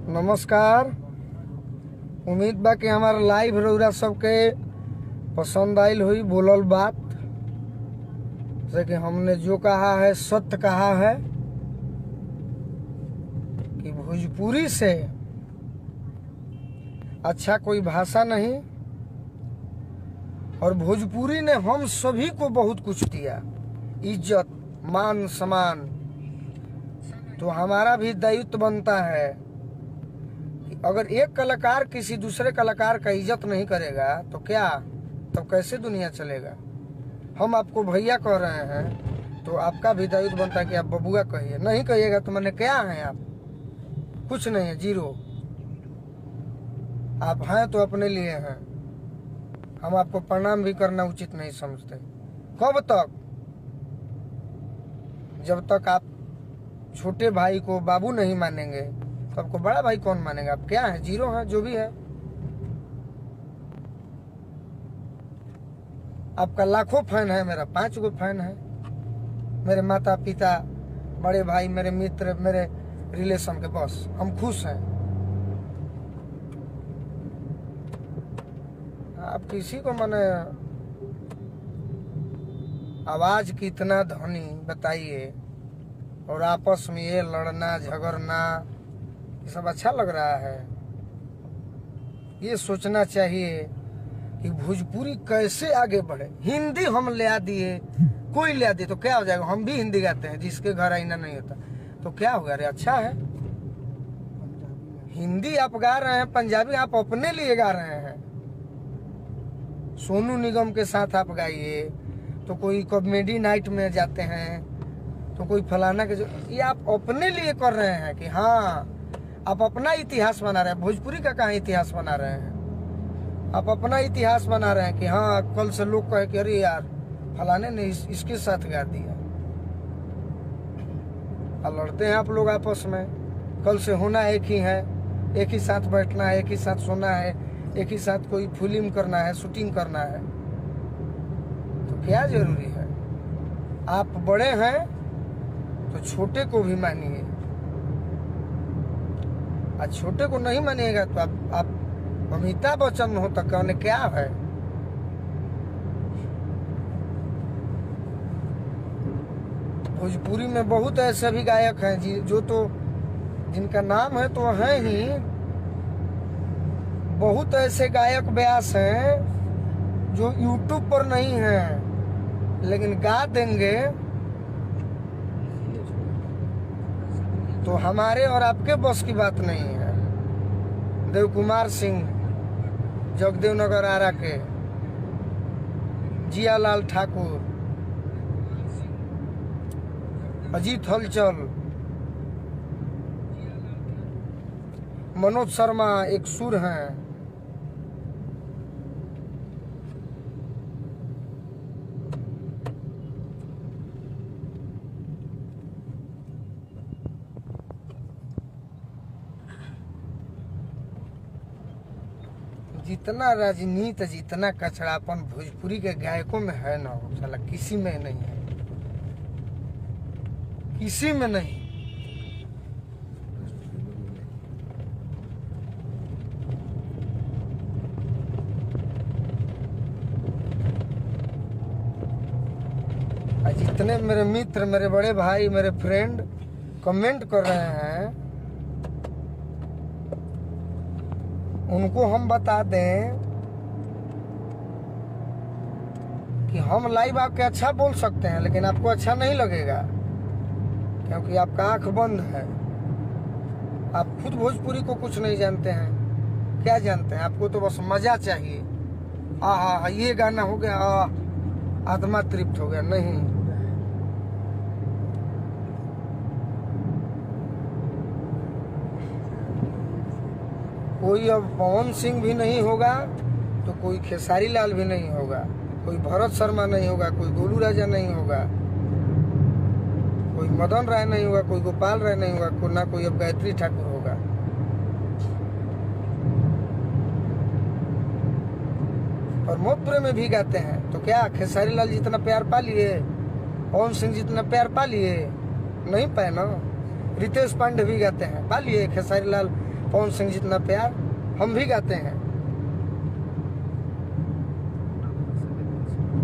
नमस्कार। उम्मीद बा कि हमारा लाइव रउरा सबके पसंद आइल हुई बोलल बात से कि हमने जो कहा है सत्य कहा है कि भोजपुरी से अच्छा कोई भाषा नहीं और भोजपुरी ने हम सभी को बहुत कुछ दिया, इज्जत मान सम्मान। तो हमारा भी दायित्व बनता है कि अगर एक कलाकार किसी दूसरे कलाकार का इज्जत नहीं करेगा तो क्या, तब कैसे दुनिया चलेगा। हम आपको भैया कह रहे हैं तो आपका भी दायित्व बनता है कि आप बबुआ कहिए। नहीं कहिएगा तो मैंने क्या है, आप कुछ नहीं है, जीरो। आप हैं तो अपने लिए हैं। हम आपको प्रणाम भी करना उचित नहीं समझते। कब तक? जब तक आप छोटे भाई को बाबू नहीं मानेंगे तो आपको बड़ा भाई कौन मानेगा। आप क्या है, जीरो है, जो भी है। आपका लाखों फैन है, मेरा 5 गो फैन है। मेरे माता पिता, बड़े भाई, मेरे मित्र, मेरे रिलेशन के, बस हम खुश हैं। आप किसी को माने आवाज की इतना ध्वनि बताइए और आपस में ये लड़ना झगड़ना, ये सब अच्छा लग रहा है? ये सोचना चाहिए कि भोजपुरी कैसे आगे बढ़े। हिंदी हम ले आ दिए, कोई ले आ दिए तो क्या हो जाएगा। हम भी हिंदी गाते हैं, जिसके घर आईना नहीं होता तो क्या होगा। अरे अच्छा है, हिंदी आप गा रहे हैं, पंजाबी आप अपने लिए गा रहे हैं। सोनू निगम के साथ आप गाइए, तो कोई कॉमेडी नाइट में जाते हैं, तो कोई फलाना के, जो ये आप अपने लिए कर रहे हैं कि हाँ आप अपना इतिहास बना रहे हैं। भोजपुरी का कहाँ इतिहास बना रहे हैं? आप अपना इतिहास बना रहे हैं कि हाँ कल से लोग कहे कि अरे यार फलाने ने इसके साथ गा दिया। और लड़ते हैं आप लोग आपस में। कल से होना एक ही है, एक ही साथ बैठना है, एक ही साथ सोना है, एक ही साथ कोई फिल्म करना है, शूटिंग करना है। तो क्या जरूरी है? आप बड़े हैं तो छोटे को भी मानिए, और छोटे को नहीं मानिएगा तो आप अमिताभ बच्चन हो तक कहने क्या है। भोजपुरी में बहुत ऐसे भी गायक हैं जो तो जिनका नाम है तो है ही। बहुत ऐसे गायक व्यास हैं जो यूट्यूब पर नहीं हैं लेकिन गा देंगे तो हमारे और आपके बस की बात नहीं है। देव कुमार सिंह, जगदेव नगर आरा के, जियालाल ठाकुर, अजीत हलचल, मनोज शर्मा एक सुर हैं। जितना राजनीति, जितना कचरापन भोजपुरी के गायकों में है ना, साला किसी में नहीं है, किसी में नहीं। जितने मेरे मित्र, मेरे बड़े भाई, मेरे फ्रेंड कमेंट कर रहे हैं उनको हम बता दें कि हम लाइव आके अच्छा बोल सकते हैं लेकिन आपको अच्छा नहीं लगेगा क्योंकि आपका आंख बंद है। आप खुद भोजपुरी को कुछ नहीं जानते हैं। क्या जानते हैं? आपको तो बस मजा चाहिए। आहा ये गाना हो गया, आत्मा तृप्त हो गया। नहीं, कोई अब पवन सिंह भी नहीं होगा तो कोई खेसारी लाल भी नहीं होगा। कोई भरत शर्मा नहीं होगा, कोई गोलू राजा नहीं होगा, कोई मदन राय नहीं होगा, कोई गोपाल राय नहीं होगा, ना कोई अब गायत्री ठाकुर होगा। और मोहब्बत में भी गाते हैं तो क्या खेसारी लाल जितना प्यार पा लिए, पवन सिंह जितना प्यार पा लिए? नहीं पाए ना। रितेश पांडे भी गाते हैं, पा लिए खेसारी लाल पवन सिंह जितना प्यार? हम भी गाते हैं,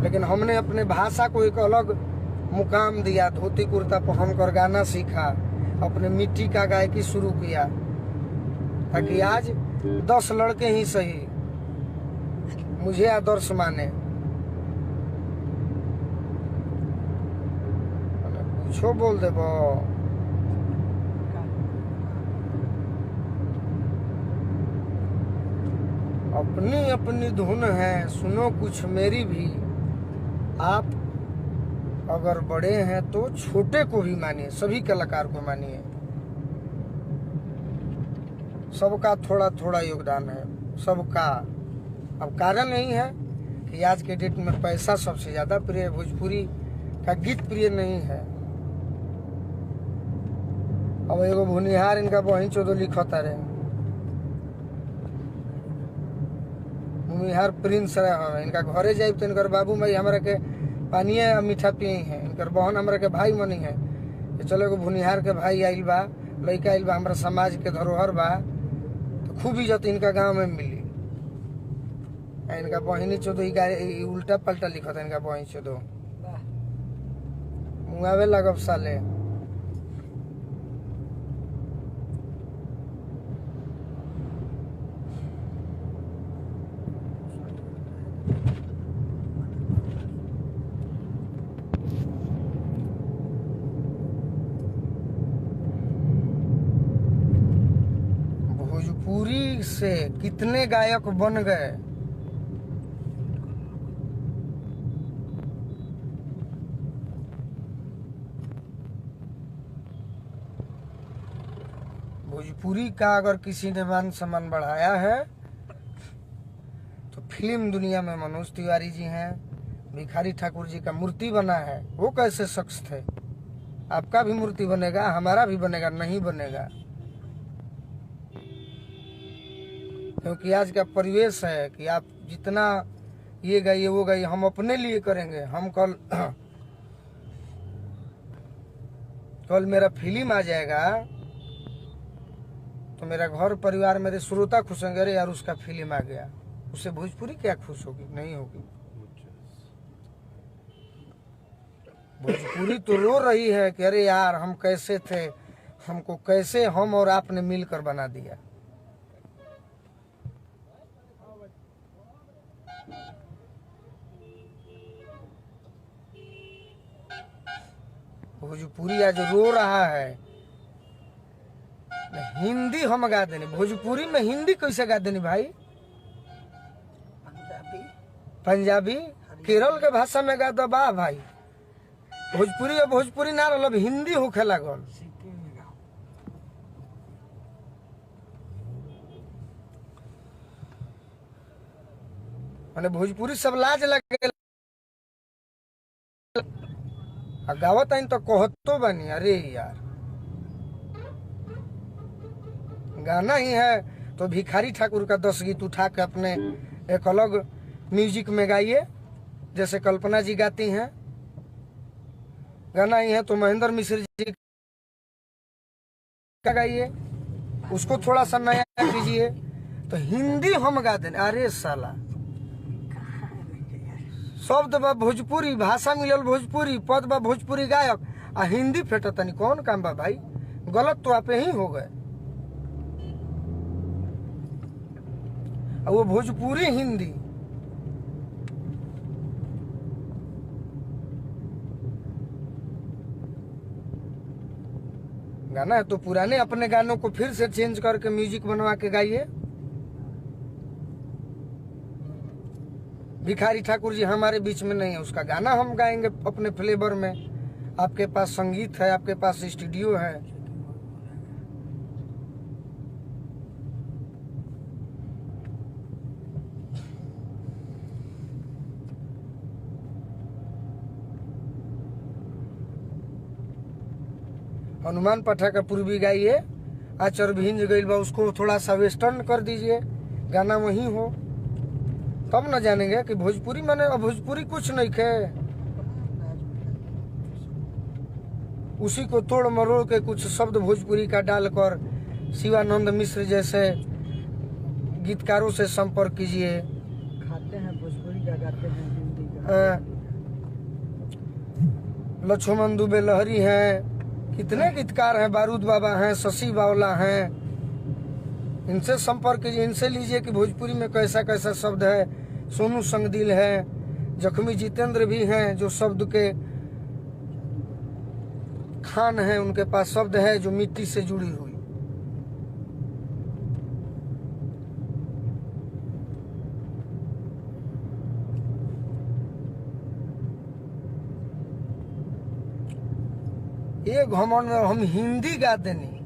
लेकिन हमने अपने भाषा को एक अलग मुकाम दिया। धोती कुर्ता पहनकर गाना सीखा, अपने मिट्टी का गायकी शुरू किया, ताकि आज 10 लड़के ही सही मुझे आदर्श माने। कुछो बोल देबो। अपनी अपनी धुन है, सुनो कुछ मेरी भी। आप अगर बड़े हैं तो छोटे को भी मानिए, सभी कलाकार को मानिए। सबका थोड़ा थोड़ा योगदान है, सबका। अब कारण यही है कि आज के डेट में पैसा सबसे ज्यादा प्रिय है, भोजपुरी का गीत प्रिय नहीं है। अब एगो भुनिहार इनका बहिन चौदह लिखता रहे, भूमिहार प्रिंस रहे। इनका घरे जाए तो इनकर बाबू माई हमारा के पानिए मीठा पिए है, इनकर बहन हमारा के भाई मनी है। चलो एगो भुनिहार के भाई आइल बा, लड़का आइल बा, हमारा समाज के धरोहर बा, तो खूब इज्जत इनका गांव में मिली। इनका बहिनी चौदह उल्टा पलटा लिखा था, इनका बहिन चौदह मुआवे लगब साले। भोजपुरी से कितने गायक बन गए। भोजपुरी का अगर किसी ने मान सम्मान बढ़ाया है तो फिल्म दुनिया में मनोज तिवारी जी हैं, भिखारी ठाकुर जी का मूर्ति बना है। वो कैसे शख्स थे? आपका भी मूर्ति बनेगा, हमारा भी बनेगा, नहीं बनेगा? क्योंकि आज का परिवेश है कि आप जितना ये गाइए वो गाइए, हम अपने लिए करेंगे। हम कल मेरा फिल्म आ जाएगा तो मेरा घर परिवार, मेरे श्रोता खुश होंगे, अरे यार उसका फिल्म आ गया। उससे भोजपुरी क्या खुश होगी? नहीं होगी। भोजपुरी तो रो रही है कि अरे यार हम कैसे थे, हमको कैसे हम और आपने मिलकर बना दिया। भोजपुरी आज रो रहा है। हिंदी हम गा देनी, भोजपुरी में हिंदी कैसे गा देनी भाई? पंजाबी केरल के भाषा में गा दो बा भाई। भोजपुरी और भोजपुरी ना रहा, हिंदी होखे लागल। माने भोजपुरी सब लाज लगे गावत आइन तो कहतो बनी अरे यार गाना ही है। तो भिखारी ठाकुर का 10 गीत उठा के अपने एक अलग म्यूजिक में गाइए, जैसे कल्पना जी गाती हैं। गाना ही है तो महेंद्र मिश्र जी का गाइए, उसको थोड़ा सा नया कीजिए। तो हिंदी हम गा दें, अरे साला शब्द बा भोजपुरी, भाषा मिलल भोजपुरी, पद बा भोजपुरी गायक, आ हिंदी फेटतनी कौन काम बा भाई? गलत तो आप ही हो गए। वो भोजपुरी हिंदी गाना है तो पुराने अपने गानों को फिर से चेंज करके म्यूजिक बनवा के गाइए। भिखारी ठाकुर जी हमारे बीच में नहीं है, उसका गाना हम गाएंगे अपने फ्लेवर में। आपके पास संगीत है, आपके पास स्टूडियो है। हनुमान पाठक का पूर्वी गाइए, आचर भिंज गई बा उसको थोड़ा सा वेस्टर्न कर दीजिए, गाना वही हो, तब न जानेंगे कि भोजपुरी माने भोजपुरी कुछ नहीं खे। उसी को तोड़ मरोड़ के कुछ शब्द भोजपुरी का डालकर शिवानंद मिश्र जैसे गीतकारों से संपर्क कीजिए। खाते हैं भोजपुरी का, गाते हैं हिंदी का। लक्ष्मण दुबे लहरी हैं, कितने गीतकार हैं, बारूद बाबा हैं, शशि बावला हैं, इनसे संपर्क कीजिए, इनसे लीजिए कि भोजपुरी में कैसा कैसा शब्द है। सोनू संगदिल है, जख्मी जितेंद्र भी हैं जो शब्द के खान हैं, उनके पास शब्द है जो मिट्टी से जुड़ी हुई। ये घमंड में हम हिंदी गाते नहीं,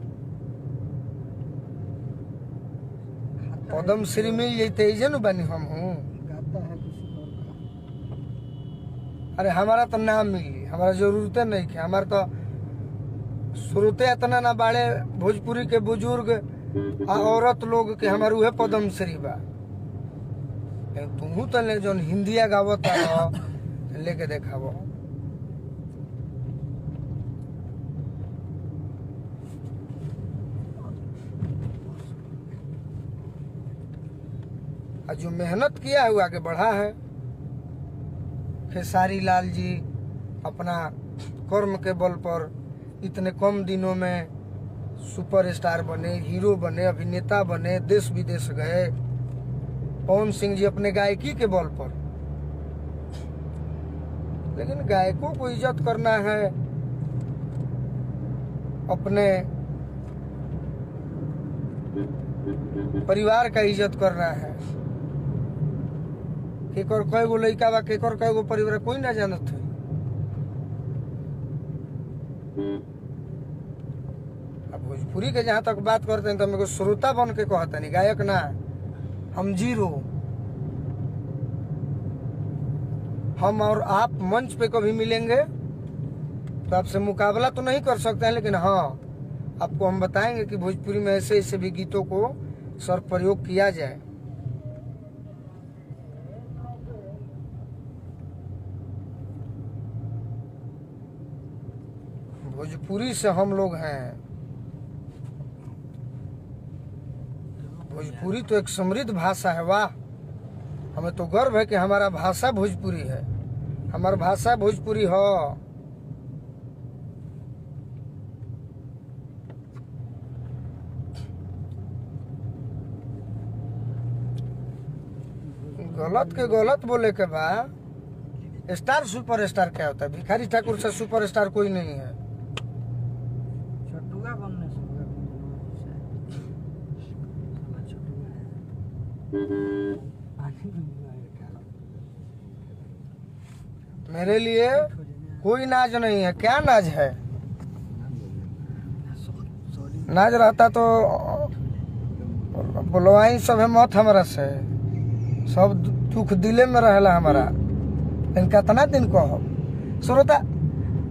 पद्म श्री मिल जाते जन बनी हम हूँ। गाता है किसी और का। अरे हमारा तो नाम मिली, हमारा जरूरतें नहीं है, हमारा तो श्रोते इतना ना बाड़े भोजपुरी के बुजुर्ग औरत लोग के हमारे उहे पद्म श्री बा। तुमू तो ले जो हिंदिया गावत लेके देखावो। जो मेहनत किया है वो आगे बढ़ा है। खेसारी लाल जी अपना कर्म के बल पर इतने कम दिनों में सुपरस्टार बने, हीरो बने, अभिनेता बने, देश विदेश गए। पवन सिंह जी अपने गायकी के बल पर। लेकिन गायकों को इज्जत करना है, अपने परिवार का इज्जत करना है। केकर कई गो लड़का बा, केकर कई गो परिवार कोई ना जानत है। अब भोजपुरी के जहाँ तक बात करते हैं तो मेरे को श्रोता बन के कहते नहीं, गायक ना, हम जीरो। हम और आप मंच पे कभी मिलेंगे तो आपसे मुकाबला तो नहीं कर सकते हैं, लेकिन हाँ आपको हम बताएंगे कि भोजपुरी में ऐसे ऐसे भी गीतों को सर प्रयोग किया जाए। भोजपुरी से हम लोग हैं। भोजपुरी तो एक समृद्ध भाषा है। वाह, हमें तो गर्व है कि हमारा भाषा भोजपुरी है, हमारा भाषा भोजपुरी हो। गलत के गलत बोले के बाद स्टार सुपर स्टार क्या होता है? भिखारी ठाकुर से सुपर स्टार कोई नहीं है। छटुआ बनने से मेरे लिए कोई नाज नहीं है। क्या नाज है? नाज रहता तो बुलवाई सब है मत हमारा से, सब दुख दिले में रहला हमारा। इनका इतना दिन को हो श्रोता,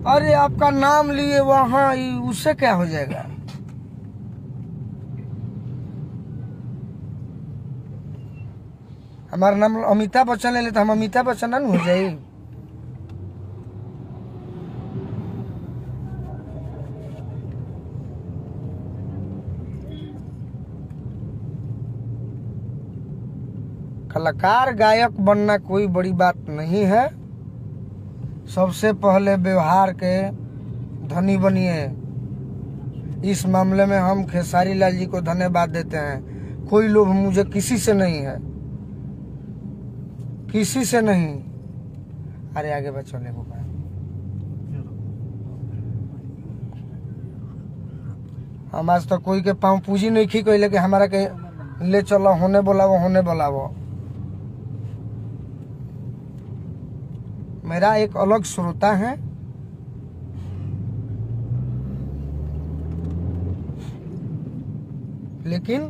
अरे आपका नाम लिए वहाँ उससे क्या हो जाएगा? हमारा नाम अमिताभ बच्चन ले ले तो हम अमिताभ बच्चन ना हो जाए। कलाकार गायक बनना कोई बड़ी बात नहीं है। सबसे पहले व्यवहार के धनी बनिए। इस मामले में हम खेसारी लाल जी को धन्यवाद देते हैं। कोई लोभ मुझे किसी से नहीं है, किसी से नहीं। अरे आगे बच्चों ले को हम आज तो कोई के पाँव पूजी नहीं खी कोई लेके हमारा के ले चलो, होने बोलावो, होने बोलावो। मेरा एक अलग श्रोता है, लेकिन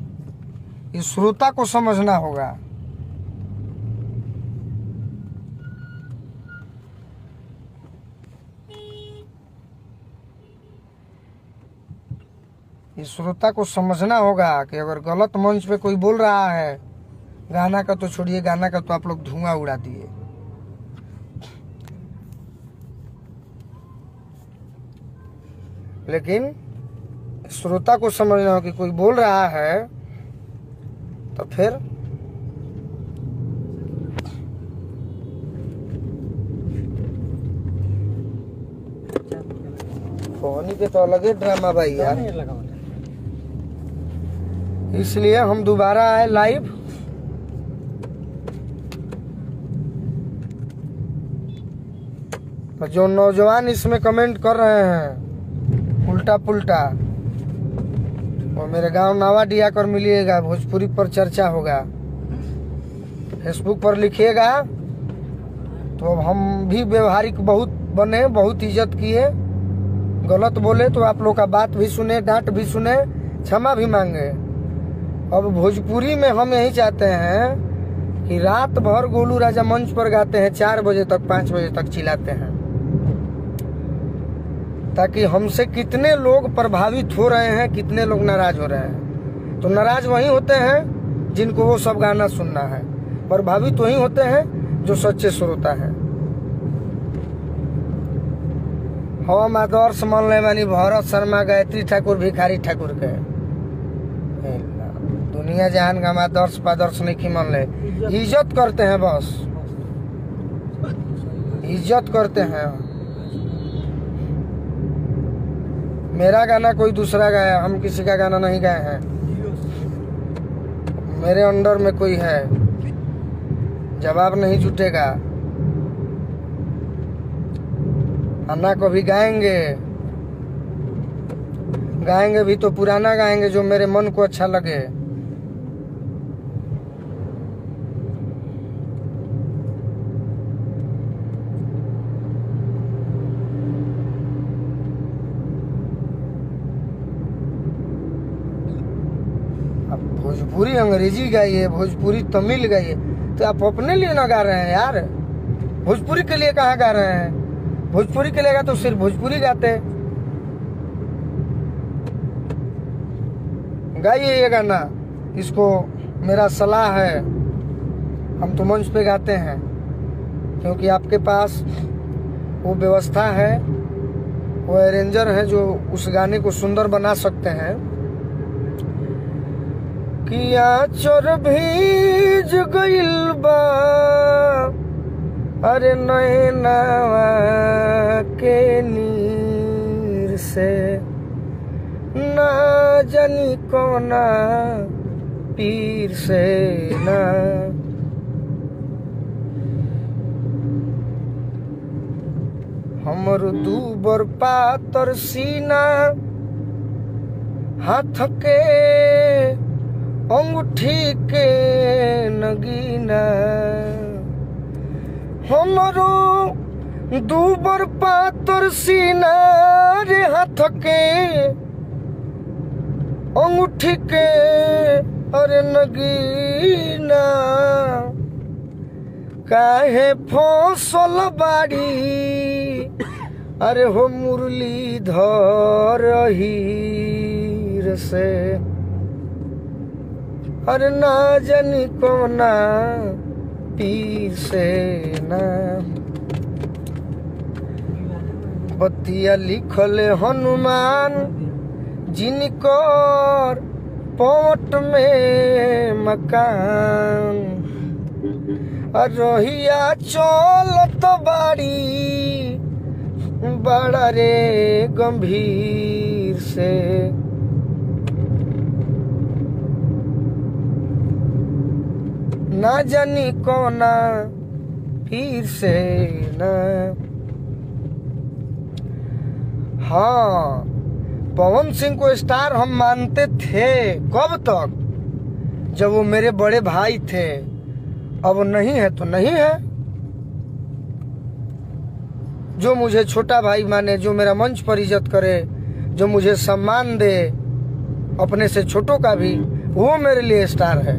इस श्रोता को समझना होगा। इस श्रोता को समझना होगा कि अगर गलत मंच पे कोई बोल रहा है, गाना का तो छोड़िए, गाना का तो आप लोग धुआं उड़ा दिए। लेकिन श्रोता को समझना हो कि कोई बोल रहा है तो फिर फोनी के तो अलग ही ड्रामा भाई यार। लगा हुआ है। इसलिए हम दोबारा आए लाइव। जो नौजवान इसमें कमेंट कर रहे हैं उल्टा पुल्टा, वो मेरे गांव नावाडिया कर मिलिएगा, भोजपुरी पर चर्चा होगा, फेसबुक पर लिखिएगा। तो अब हम भी व्यवहारिक बहुत बने, बहुत इज्जत किए, गलत बोले तो आप लोग का बात भी सुने, डांट भी सुने, क्षमा भी मांगे। अब भोजपुरी में हम यही चाहते हैं कि रात भर गोलू राजा मंच पर गाते हैं, 4 बजे तक 5 बजे तक चिल्लाते हैं, ताकि हमसे कितने लोग प्रभावित हो रहे हैं, कितने लोग नाराज हो रहे हैं। तो नाराज वही होते हैं जिनको वो सब गाना सुनना है, प्रभावित वही होते हैं जो सच्चे श्रोता हैं। हम आदर्श मान ले मानी भरत शर्मा, गायत्री ठाकुर, भिखारी ठाकुर के, दुनिया जहान का हम आदर्श पादर्श नहीं मान ले। इज्जत करते हैं, बस इज्जत करते हैं। मेरा गाना कोई दूसरा गाया, हम किसी का गाना नहीं गाए हैं। मेरे अंडर में कोई है, जवाब नहीं जुटेगा। अन्ना को भी गाएंगे, गाएंगे भी तो पुराना गाएंगे जो मेरे मन को अच्छा लगे। अब भोजपुरी अंग्रेजी गाइए, भोजपुरी तमिल गाइए, तो आप अपने लिए ना गा रहे हैं यार। भोजपुरी के लिए कहाँ गा रहे हैं? भोजपुरी के लिए गा तो सिर्फ भोजपुरी गाते। गाइए ये गाना, इसको मेरा सलाह है। हम तो मंच पे गाते हैं क्योंकि आपके पास वो व्यवस्था है, वो अरेंजर है जो उस गाने को सुंदर बना सकते हैं। किया चोर भीज गइल बा, अरे नैनवा के नीर से, ना जानी कोना पीर से ना। हमर दूबर पातर सीना, हाथ के अंगूठी के नगीना। हमरो दूबर पातर सीना रे, हाथ के अंगूठी के अरे नगीना। काहे फसल बाड़ी, अरे हो मुरलीधर हीर से, अरे ना जानी कोना पीर से ना। बतिया लिखल हनुमान जिनकर पोट में मकान, रहिया चलत बाड़ी बड़ा रे गंभीर से। ना जानी कोना पीर से ना। हाँ, पवन सिंह को स्टार हम मानते थे। कब तक? जब वो मेरे बड़े भाई थे। अब नहीं है तो नहीं है। जो मुझे छोटा भाई माने, जो मेरा मंच पर इज्जत करे, जो मुझे सम्मान दे अपने से छोटों का भी, वो मेरे लिए स्टार है।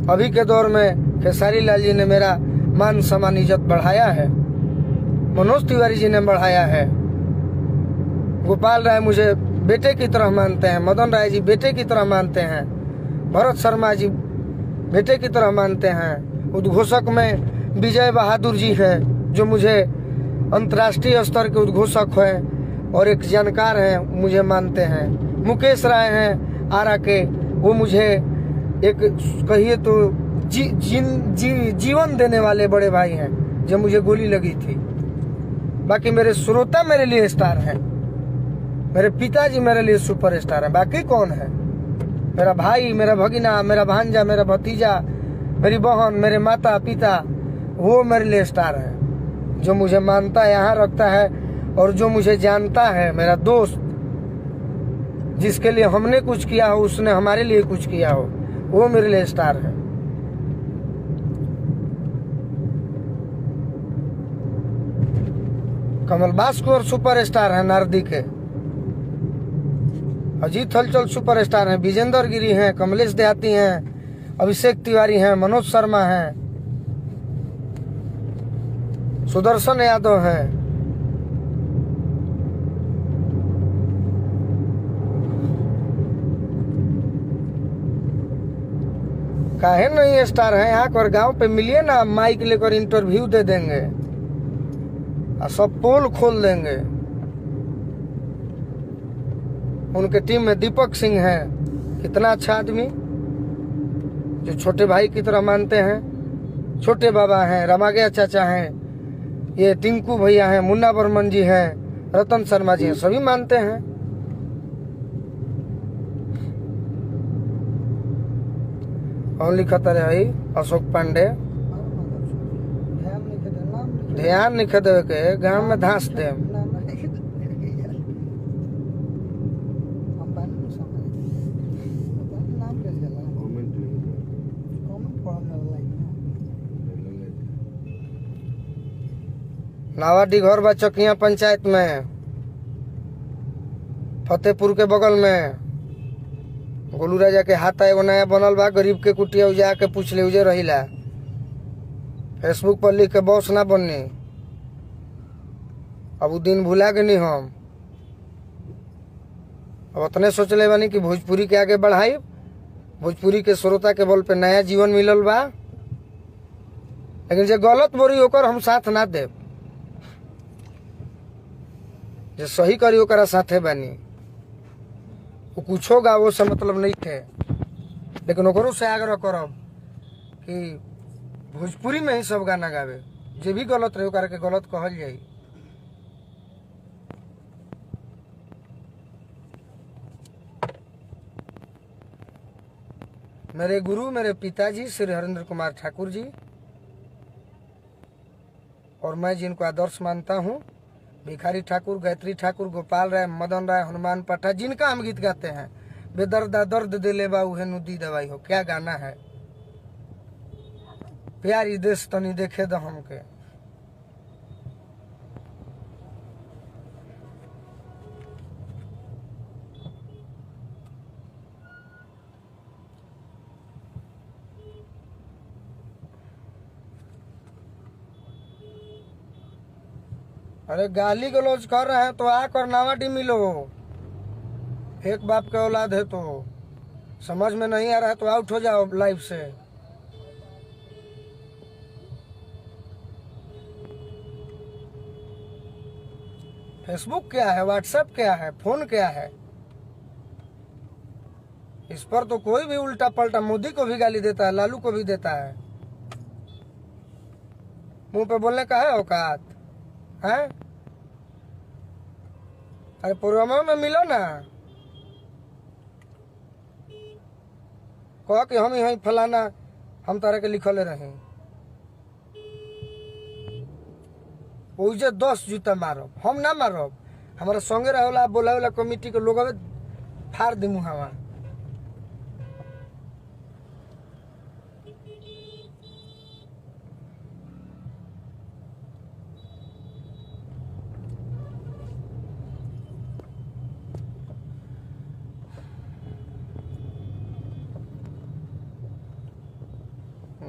अभी के दौर में खेसारी लाल जी ने मेरा मान सम्मान इज्जत बढ़ाया है, मनोज तिवारी जी ने बढ़ाया है, गोपाल राय मुझे बेटे की तरह मानते हैं, मदन राय जी बेटे की तरह मानते हैं, भरत शर्मा जी बेटे की तरह मानते हैं। उद्घोषक में विजय बहादुर जी है जो मुझे अंतर्राष्ट्रीय स्तर के उद्घोषक हैं और एक जानकार हैं, मुझे मानते हैं। मुकेश राय हैं आरा के, वो मुझे एक कहिए तो जीवन देने वाले बड़े भाई हैं जब मुझे गोली लगी थी। बाकी मेरे श्रोता मेरे लिए स्टार हैं, मेरे पिताजी मेरे लिए सुपरस्टार हैं। बाकी कौन है? मेरा भाई, मेरा भगिना, मेरा भांजा, मेरा भतीजा, मेरी बहन, मेरे माता पिता, वो मेरे लिए स्टार है। जो मुझे मानता है यहाँ रखता है, और जो मुझे जानता है, मेरा दोस्त, जिसके लिए हमने कुछ किया हो, उसने हमारे लिए कुछ किया हो, वो मेरे लिए स्टार है। कमल बास्कोर सुपरस्टार है नारदी के, अजीत हलचल सुपरस्टार हैं, विजेंद्र गिरी हैं, कमलेश देहाती हैं, अभिषेक तिवारी हैं, मनोज शर्मा हैं, सुदर्शन यादव हैं। काहे नहीं स्टार हैं? यहाँ पर गांव पे मिलिए ना, माइक लेकर इंटरव्यू दे देंगे और सब पोल खोल देंगे। उनके टीम में दीपक सिंह है, कितना अच्छा आदमी, जो छोटे भाई की तरह मानते हैं। छोटे बाबा हैं, रमागया चाचा हैं, ये टिंकू भैया हैं, मुन्ना बर्मन जी हैं, रतन शर्मा जी हैं, सभी मानते हैं। कौन लिखता रहे भाई? अशोक पांडे। ध्यान नहीं देवे के, गांव में धांस दे। नावाडी घर बा चकिया पंचायत में, फतेहपुर के बगल में। गोलू राजा के हाथ एगो नया बनल बा, गरीब के कुटिया उजा के पूछ ले, उजे रहिला। फेसबुक पर लिख के बॉस ना बननी। अब वो दिन भुला के नहीं हम। अब उतने सोच ले बानी कि भोजपुरी के आगे बढ़ाई, भोजपुरी के श्रोता के बल पे नया जीवन मिलल बा। लेकिन जो गलत बोरी होकर हम साथ ना दे, जो सही करी ओकरा साथे बानी। वो कुछ होगा वो से मतलब नहीं थे, लेकिन ओकरों से आग्रह करब कि भोजपुरी में ही सब गाना गावे। जे भी गलत रहे ओकरा के गलत कहल जाई। मेरे गुरु, मेरे पिताजी श्री हरेंद्र कुमार ठाकुर जी, और मैं जिनको आदर्श मानता हूँ, भिखारी ठाकुर, गायत्री ठाकुर, गोपाल राय, मदन राय, हनुमान पाठा, जिनका हम गीत गाते हैं। बेदर्दा दर्द दे ले बाऊ है नुदी दवाई हो, क्या गाना है। प्यारी देश तनी देखे दो हमके। अरे गाली गलौज कर रहे हैं तो आकर नावाडी मिलो। एक बाप के औलाद है तो समझ में नहीं आ रहा है तो आउट हो जाओ लाइव से। फेसबुक क्या है, व्हाट्सएप क्या है, फोन क्या है? इस पर तो कोई भी उल्टा पलटा मोदी को भी गाली देता है, लालू को भी देता है। मुंह पे बोलने का है औकात है? अरे प्रोग्राम में मिलो ना, कह कि हम यही फलाना हम तारे के लिखले रहे, ओइजे 10 जूता मारब, हम ना मारब। हमारा संगे रहे बोला वाला कमिटी के लोग फाड़ दी मुहावा।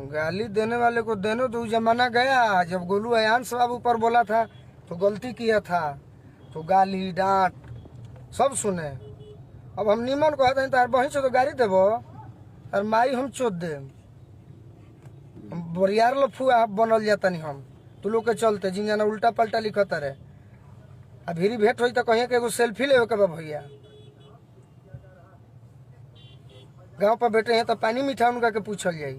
गाली देने वाले को देनो तो जमाना गया। जब गोलू अयांश बाबू पर बोला था तो गलती किया था, तो गाली डांट सब सुने। अब हम निमन कहते हैं तार बहिन से तो गाड़ी देबो और माई हम चोद दे। हम बरियार लफुआ बनल जाता नहीं हम तू लोग के चलते जिन जाना उल्टा पल्टा लिखत रहे। अब भीरी भेंट होई तो कहीं के एगो सेल्फी लेवे के बा भैया। गांव पर बैठे हैं तो पानी मीठा उनका के पूछल जाई।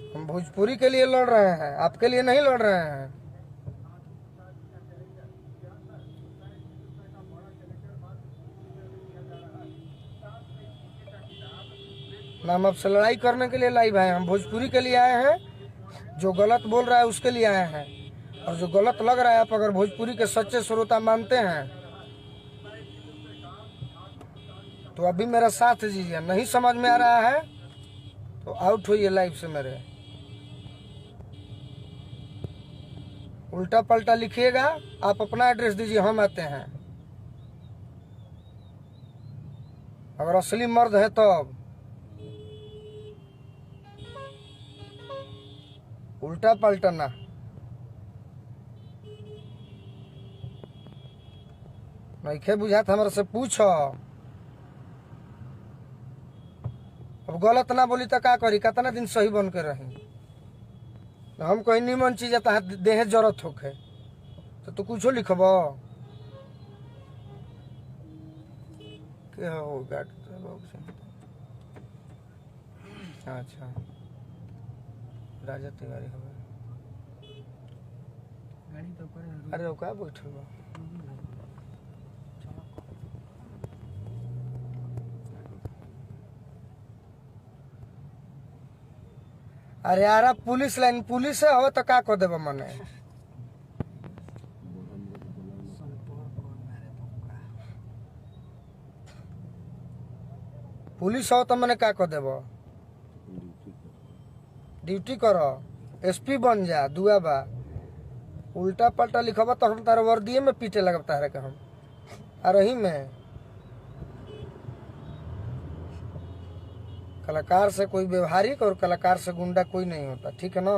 हम भोजपुरी के लिए लड़ रहे हैं, आपके लिए नहीं लड़ रहे हैं। ना हम आपसे लड़ाई करने के लिए लाई भाई, हम भोजपुरी के लिए आए हैं। जो गलत बोल रहा है उसके लिए आए हैं, और जो गलत लग रहा है आप अगर भोजपुरी के सच्चे श्रोता मानते हैं तो अभी मेरा साथ दीजिए। नहीं समझ में आ रहा है तो आउट होइए लाइव से। मेरे उल्टा पल्टा लिखिएगा, आप अपना एड्रेस दीजिए, हम आते हैं। अगर असली मर्द है तब उल्टा पल्टा ना। नइखे बुझात हमरा से पूछो। अब गलत ना बोली तो का करी, कितना दिन सही बन के रही। हम कहीं निमन चीज आता देहे जरूरत होखे तो तू कुछो लिखब के हो गाड़ी। अच्छा राजा तिवारी हवे गाड़ी तो करे अरे ओका बैठल बा। अरे यार पुलिस लाइन पुलिस हो तो का कर देबा मने। पुलिस हो तो मने का कर देबा। ड्यूटी करो, एसपी बन जा, दुआ बा। उल्टा पल्टा लिखबा तो हम तारा वर्दिये में पीटे लगब तारा के हम। आ रही में कलाकार से कोई व्यवहारिक और कलाकार से गुंडा कोई नहीं होता, ठीक है ना।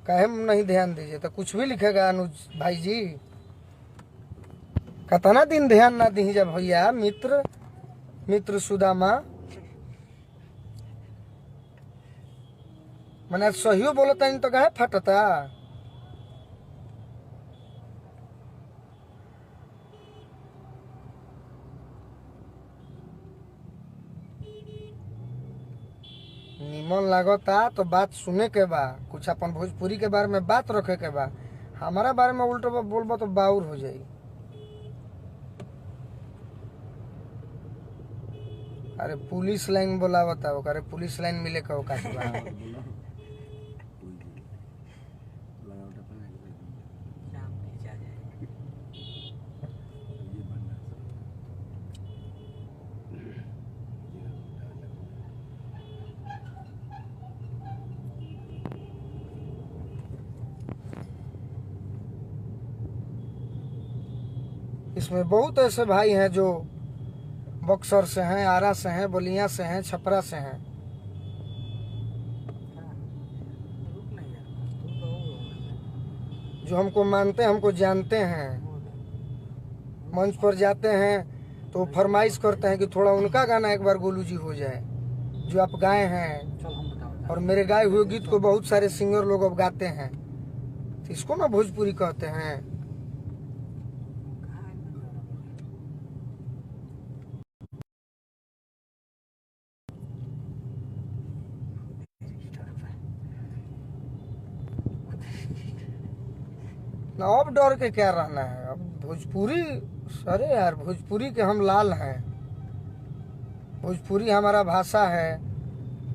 काहे में नहीं ध्यान दीजिए तो कुछ भी लिखेगा अनुज भाई जी। कतना दिन ध्यान ना दी जब भैया मित्र सुदामा मने सही बोलता नहीं तो कहे फटता। निमन लागता तो बात सुने के बा, कुछ अपन भोजपुरी के बारे में बात रखे के बा। हमारा बारे में उल्टा बोलबा तो बाउर हो जाई। अरे पुलिस लाइन बोला बताओ, अरे पुलिस लाइन मिले का औकात बा। इसमें बहुत ऐसे भाई हैं जो बक्सर से हैं, आरा से हैं, बलिया से हैं, छपरा से हैं। जो हमको मानते हैं, हमको जानते हैं। मंच पर जाते हैं तो फरमाइश करते हैं कि थोड़ा उनका गाना एक बार गोलू जी हो जाए जो आप गाए हैं। और मेरे गाए हुए गीत को बहुत सारे सिंगर लोग अब गाते हैं, तो इसको ना भोजपुरी कहते हैं। ना अब डर के क्या रहना है। अब भोजपुरी, अरे यार भोजपुरी के हम लाल हैं। भोजपुरी हमारा भाषा है।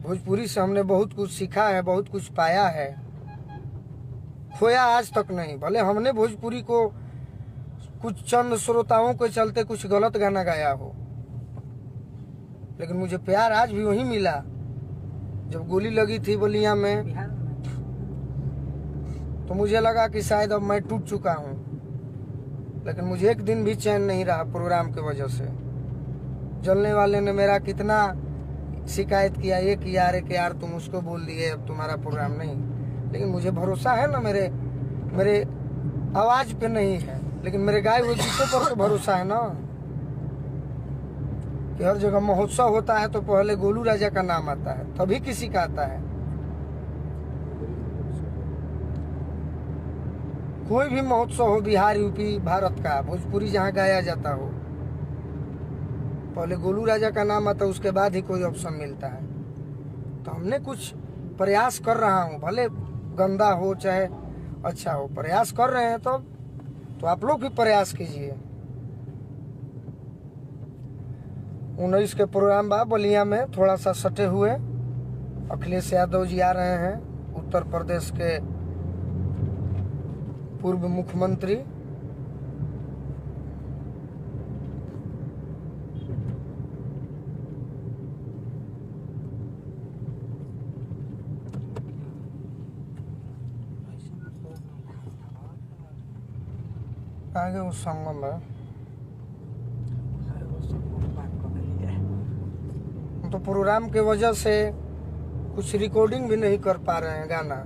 भोजपुरी से हमने बहुत कुछ सीखा है, बहुत कुछ पाया है, खोया आज तक नहीं। भले हमने भोजपुरी को कुछ चंद श्रोताओं के चलते कुछ गलत गाना गाया हो, लेकिन मुझे प्यार आज भी वही मिला जब गोली लगी थी बलिया में। तो मुझे लगा कि शायद अब मैं टूट चुका हूँ, लेकिन मुझे एक दिन भी चैन नहीं रहा प्रोग्राम की वजह से। जलने वाले ने मेरा कितना शिकायत किया, ये किया, अरे कि यार तुम उसको बोल दिए, अब तुम्हारा प्रोग्राम नहीं। लेकिन मुझे भरोसा है ना, मेरे आवाज पे नहीं है, लेकिन मेरे गाए हुए गीतों पर तो भरोसा है ना। कि हर जगह महोत्सव होता है तो पहले गोलू राजा का नाम आता है, तभी किसी का आता है। कोई भी महोत्सव हो, बिहार, यूपी, भारत का, भोजपुरी जहाँ गाया जाता हो, पहले गोलू राजा का नाम आता है, उसके बाद ही कोई ऑप्शन मिलता है। तो हमने कुछ प्रयास कर रहा हूँ, भले गंदा हो चाहे अच्छा हो, प्रयास कर रहे हैं। तो आप लोग भी प्रयास कीजिए। 19 के प्रोग्राम बा बलिया में, थोड़ा सा सटे हुए। अखिलेश यादव जी आ रहे हैं, उत्तर प्रदेश के पूर्व मुख्यमंत्री। आगे उस संगम है, तो प्रोग्राम के वजह से कुछ रिकॉर्डिंग भी नहीं कर पा रहे हैं गाना।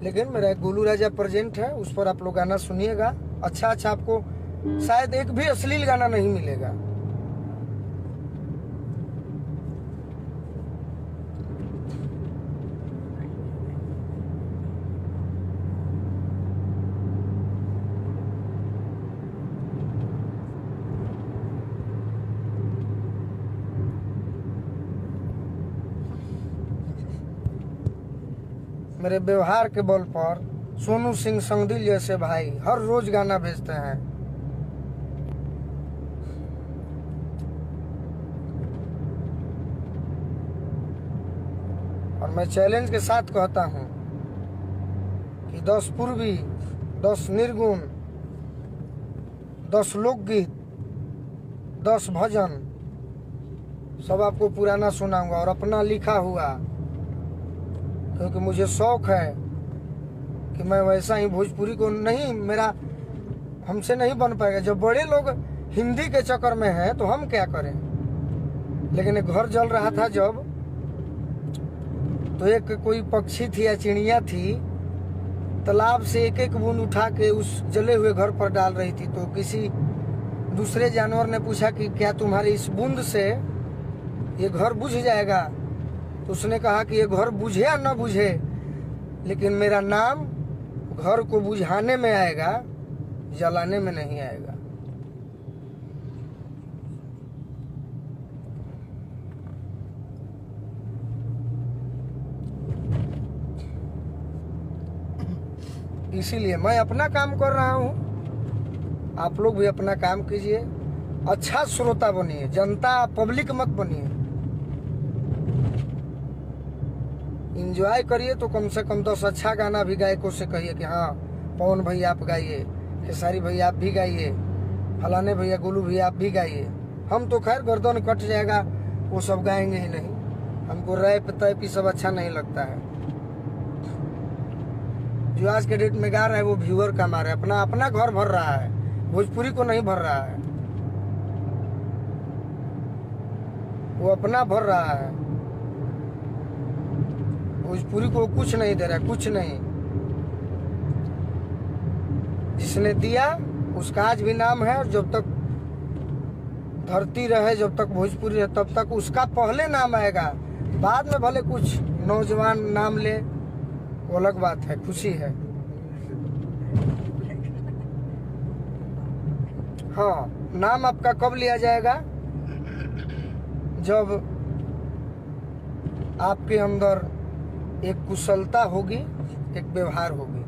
लेकिन मेरा एक गोलू राजा प्रेजेंट है, उस पर आप लोग गाना सुनिएगा। अच्छा आपको शायद एक भी अश्लील गाना नहीं मिलेगा। मेरे व्यवहार के बल पर सोनू सिंह संगदिल जैसे भाई हर रोज गाना भेजते हैं। और मैं चैलेंज के साथ कहता हूं कि 10 पूर्वी, 10 निर्गुण, 10 लोकगीत, 10 भजन सब आपको पुराना सुनाऊंगा, और अपना लिखा हुआ, क्योंकि मुझे शौक है कि मैं वैसा ही भोजपुरी को नहीं, मेरा हमसे नहीं बन पाएगा। जब बड़े लोग हिंदी के चक्कर में हैं तो हम क्या करें। लेकिन एक घर जल रहा था जब, तो एक कोई पक्षी थी या चिड़िया थी, तालाब से एक एक बूंद उठा के उस जले हुए घर पर डाल रही थी। तो किसी दूसरे जानवर ने पूछा कि क्या तुम्हारी इस बूंद से ये घर बुझ जाएगा? तो उसने कहा कि ये घर बुझे या न बुझे, लेकिन मेरा नाम घर को बुझाने में आएगा, जलाने में नहीं आएगा। इसीलिए मैं अपना काम कर रहा हूं, आप लोग भी अपना काम कीजिए। अच्छा श्रोता बनिए, जनता पब्लिक मत बनिए। इंजॉय करिए तो कम से कम 10 अच्छा गाना भी गायकों से कहिए कि हाँ पवन भैया आप गाइए, खेसारी भैया आप भी गाइए, फलाने भैया, गोलू भैया आप भी गाइए। हम तो खैर गर्दन कट जाएगा, वो सब गाएंगे ही नहीं। हमको रैप तैप ये सब अच्छा नहीं लगता है। जो आज के डेट में गा रहा है वो व्यूअर कमा रहा है, अपना घर भर रहा है, भोजपुरी को नहीं भर रहा है। वो अपना भर रहा है, भोजपुरी को कुछ नहीं दे रहा है, कुछ नहीं। जिसने दिया उसका आज भी नाम है, और जब तक धरती रहे, जब तक भोजपुरी रहे, तब तक उसका पहले नाम आएगा। बाद में भले कुछ नौजवान नाम ले, वो अलग बात है, खुशी है। हाँ, नाम आपका कब लिया जाएगा? जब आपके अंदर एक कुशलता होगी, एक व्यवहार होगी।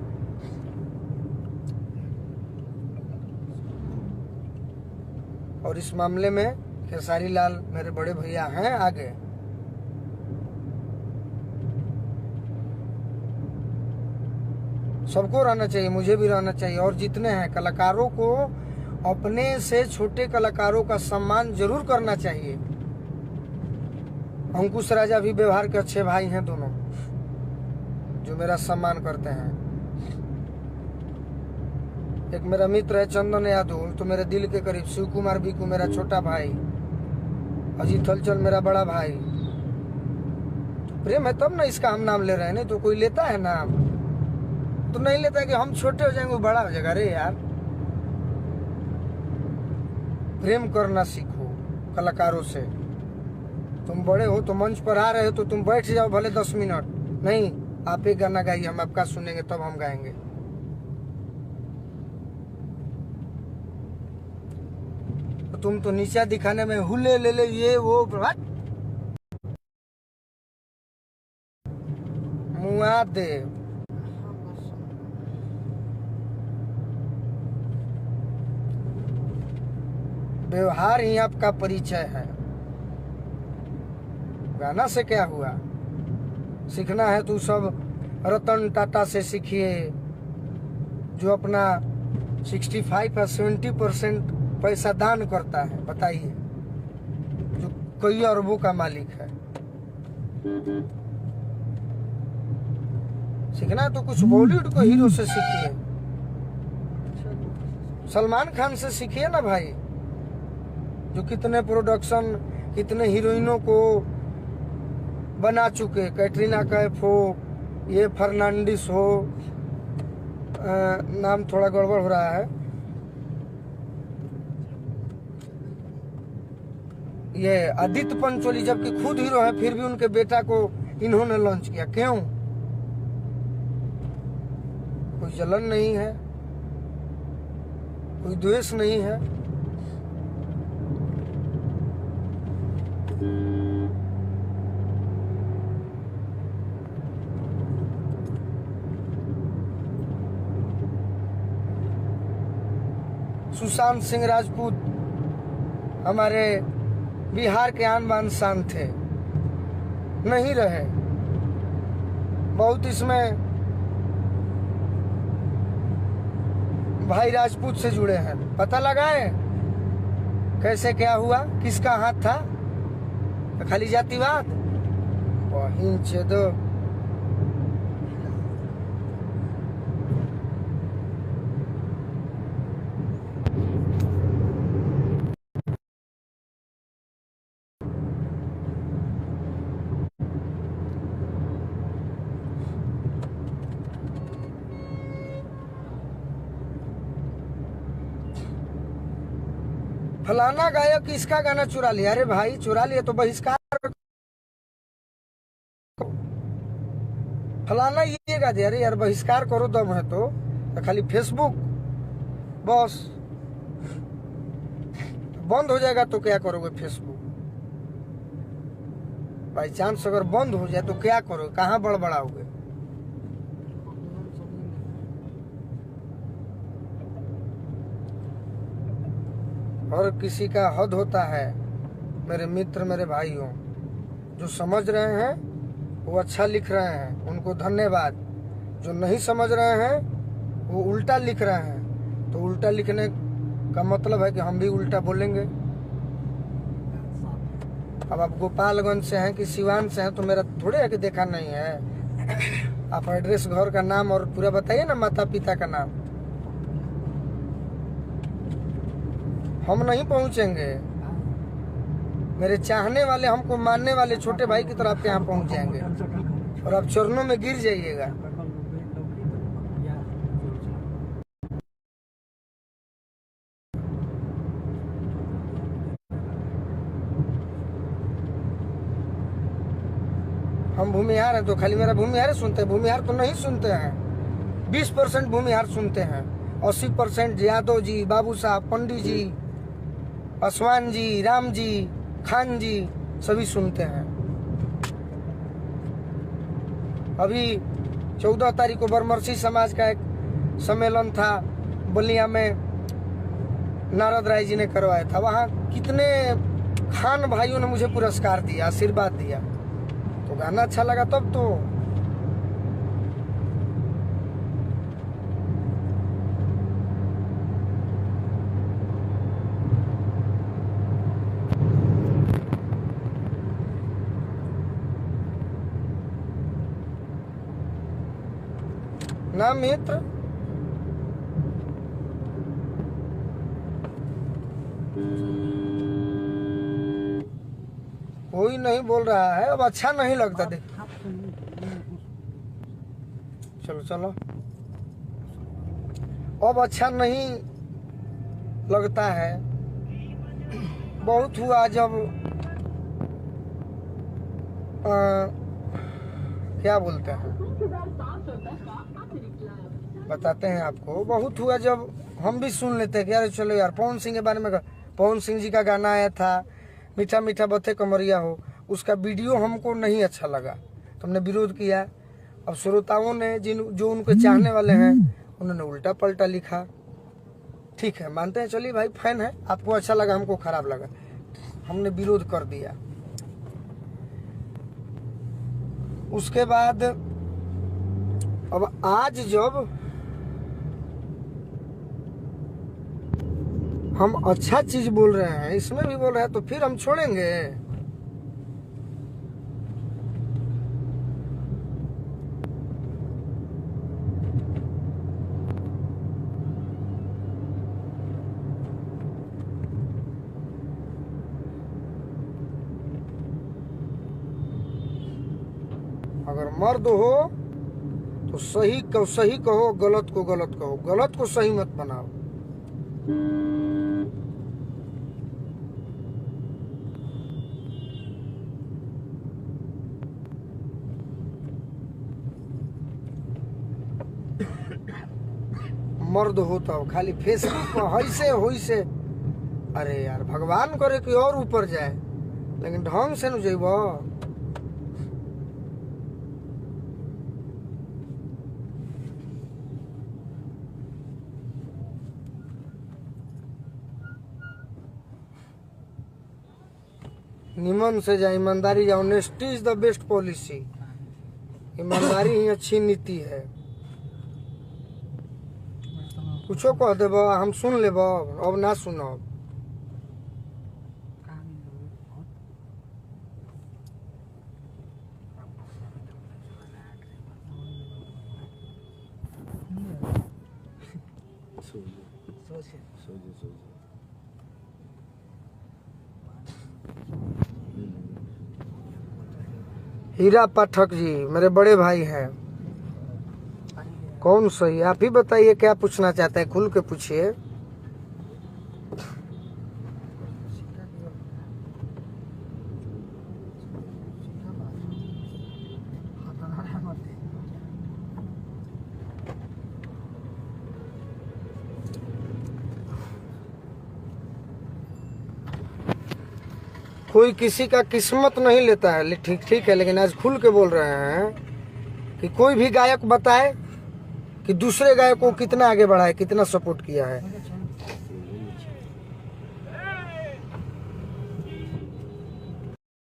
और इस मामले में खेसारी लाल मेरे बड़े भैया हैं आगे। सबको रहना चाहिए, मुझे भी रहना चाहिए। और जितने हैं कलाकारों को, अपने से छोटे कलाकारों का सम्मान जरूर करना चाहिए। अंकुश राजा भी व्यवहार के अच्छे भाई हैं दोनों, जो मेरा सम्मान करते हैं। एक मेरा मित्र है चंदन यादव, तो मेरे दिल के करीब। शिव कुमार बीकू मेरा छोटा भाई, अजीत हलचल मेरा बड़ा भाई, प्रेम है तब ना इसका हम नाम ले रहे हैं, नहीं तो कोई लेता है नाम तो नहीं लेता है कि हम छोटे हो जाएंगे वो बड़ा हो जाएगा। अरे यार प्रेम करना सीखो कलाकारों से। तुम बड़े हो तो मंच पर आ रहे हो तो तुम बैठ जाओ भले 10 मिनट, नहीं आप एक गाना गाइए, हम आपका सुनेंगे तब हम गाएंगे। तो तुम तो नीचा दिखाने में हुले ले ले ये वो मुआ दे। व्यवहार ही आपका परिचय है। गाना से क्या हुआ? सीखना है तो सब रतन टाटा से सीखिए, जो अपना 65 या 70% पैसा दान करता है, बताइए, जो कई अरबों का मालिक है। सीखना है तो कुछ बॉलीवुड को हीरो से सीखिए, सलमान खान से सीखिए ना भाई, जो कितने प्रोडक्शन कितने हीरोइनों को बना चुके। कैटरीना कैफ हो, ये फर्नांडिस हो, नाम थोड़ा गड़बड़ हो रहा है, ये आदित्य पंचोली, जबकि खुद हीरो है फिर भी उनके बेटा को इन्होंने लॉन्च किया। क्यों? कोई जलन नहीं है, कोई द्वेष नहीं है। सुशांत सिंह राजपूत हमारे बिहार के आन बान शान थे, नहीं रहे। बहुत इसमें भाई राजपूत से जुड़े हैं। पता लगाए कैसे क्या हुआ, किसका हाथ था? तो खाली जातिवाद वहीं छेदो। फलाना गायक इसका गाना चुरा लिया। अरे भाई चुरा लिया तो बहिष्कार। फलाना ये गा दिया, अरे यार बहिष्कार करो दम है तो खाली फेसबुक बस बंद हो जाएगा तो क्या करोगे? फेसबुक बाई चांस अगर बंद हो जाए तो क्या करोगे? कहाँ बड़बड़ाओगे? और किसी का हद होता है। मेरे मित्र मेरे भाइयों, जो समझ रहे हैं वो अच्छा लिख रहे हैं, उनको धन्यवाद। जो नहीं समझ रहे हैं वो उल्टा लिख रहे हैं, तो उल्टा लिखने का मतलब है कि हम भी उल्टा बोलेंगे। अब आप गोपालगंज से हैं कि सिवान से हैं तो मेरा थोड़े है कि देखा नहीं है। आप एड्रेस, घर का नाम और पूरा बताइए ना, माता पिता का नाम। हम नहीं पहुंचेंगे। मेरे चाहने वाले, हमको मानने वाले छोटे भाई की तरह आपके यहाँ पहुंच जाएंगे और आप चरणों में गिर जाइएगा। हम भूमिहार हैं तो खाली मेरा भूमिहार सुनते हैं? भूमिहार तो नहीं सुनते हैं। 20% भूमिहार सुनते हैं, 80% यादव जी, बाबू साहब, पंडित जी, पासवान जी, राम जी, खान जी सभी सुनते हैं। अभी 14 तारीख को बरमर्सी समाज का एक सम्मेलन था बलिया में, नारद राय जी ने करवाया था। वहाँ कितने खान भाइयों ने मुझे पुरस्कार दिया, आशीर्वाद दिया। तो गाना अच्छा लगा तब तो। ना मित्र, कोई नहीं बोल रहा है। अब अच्छा नहीं लगता। देख चलो चलो। अब अच्छा नहीं लगता है। बहुत हुआ जब क्या बोलते हैं, बताते हैं आपको। बहुत हुआ जब हम भी सुन लेते हैं कि यार चलो यार पवन सिंह के बारे में, पवन सिंह जी का गाना आया था मीठा मीठा बथे कमरिया हो, उसका वीडियो हमको नहीं अच्छा लगा तो हमने विरोध किया। अब श्रोताओं ने जो उनके चाहने वाले हैं उन्होंने उल्टा पलटा लिखा। ठीक है, मानते हैं, चलिए भाई फैन है, आपको अच्छा लगा हमको खराब लगा, हमने विरोध कर दिया। उसके बाद अब आज जब हम अच्छा चीज बोल रहे हैं, इसमें भी बोल रहे हैं, तो फिर हम छोड़ेंगे? अगर मर्द हो तो सही को सही कहो, गलत को गलत कहो, गलत को सही मत बनाओ। मर्द हो तो खाली फेसबुक पर हैसे होइसे, अरे यार भगवान करे कि और ऊपर जाए, लेकिन ढंग से न जेब। निमन से जाए, ईमानदारी जाओ। Honesty is the best policy. ईमानदारी ही अच्छी नीति है। कुछो कह देब हम सुन लेब, अब ना सुनब। हीरा पाठक जी मेरे बड़े भाई हैं। कौन सही, आप ही बताइए क्या पूछना चाहते हैं, खुल के पूछिए। कोई किसी का किस्मत नहीं लेता है, ठीक ठीक है, लेकिन आज खुल के बोल रहे हैं कि कोई भी गायक बताए कि दूसरे गायक को कितना आगे बढ़ाए, कितना सपोर्ट किया है।